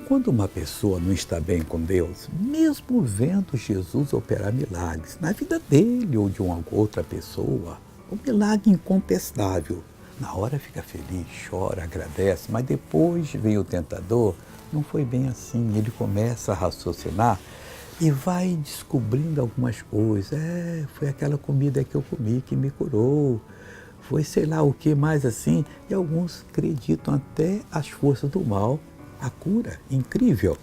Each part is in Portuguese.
Quando uma pessoa não está bem com Deus, mesmo vendo Jesus operar milagres na vida dele ou de uma outra pessoa, um milagre incontestável, na hora fica feliz, chora, agradece, mas depois vem o tentador, não foi bem assim, ele começa a raciocinar e vai descobrindo algumas coisas. Foi aquela comida que eu comi que me curou, foi sei lá o que mais assim, e alguns acreditam até as forças do mal, a cura, incrível.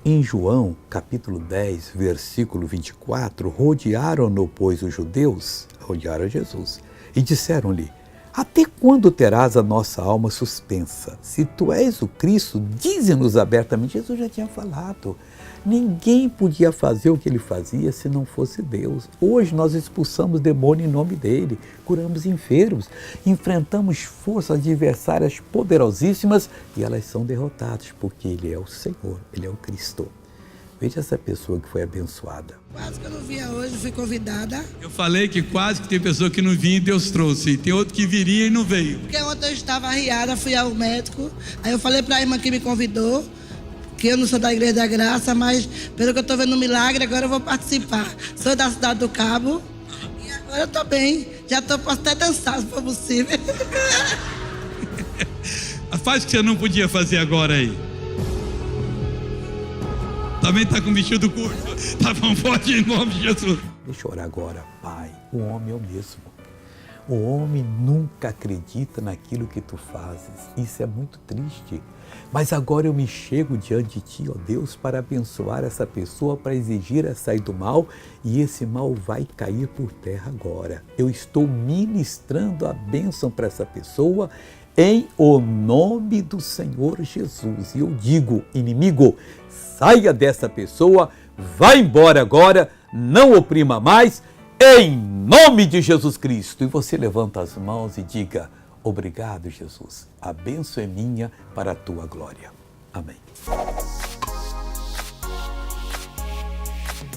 Em João, capítulo 10, versículo 24, rodearam-no, pois, os judeus, rodearam Jesus, e disseram-lhe: até quando terás a nossa alma suspensa? Se tu és o Cristo, dize-nos abertamente. Jesus já tinha falado. Ninguém podia fazer o que ele fazia se não fosse Deus. Hoje nós expulsamos demônio em nome dele, curamos enfermos, enfrentamos forças adversárias poderosíssimas e elas são derrotadas, porque ele é o Senhor, ele é o Cristo. Veja essa pessoa que foi abençoada. Quase que eu não vinha hoje, fui convidada. Eu falei que quase que tem pessoa que não vinha e Deus trouxe. E tem outro que viria e não veio. Porque ontem eu estava arriada, fui ao médico. Aí eu falei para a irmã que me convidou, que eu não sou da Igreja da Graça, mas pelo que eu estou vendo um milagre, agora eu vou participar. Sou da Cidade do Cabo e agora eu estou bem. Já posso até dançar, se for possível. Faz o que você não podia fazer agora aí. Também está com vestido curto. Tá bom, pode ir em nome de Jesus. Deixa eu orar agora. Pai, o homem é o mesmo. O homem nunca acredita naquilo que tu fazes. Isso é muito triste. Mas agora eu me chego diante de ti, ó Deus, para abençoar essa pessoa, para exigir a sair do mal, e esse mal vai cair por terra agora. Eu estou ministrando a bênção para essa pessoa em o nome do Senhor Jesus. E eu digo, inimigo, saia dessa pessoa, vá embora agora, não oprima mais, em nome de Jesus Cristo. E você levanta as mãos e diga: obrigado, Jesus. A bênção é minha para a tua glória. Amém.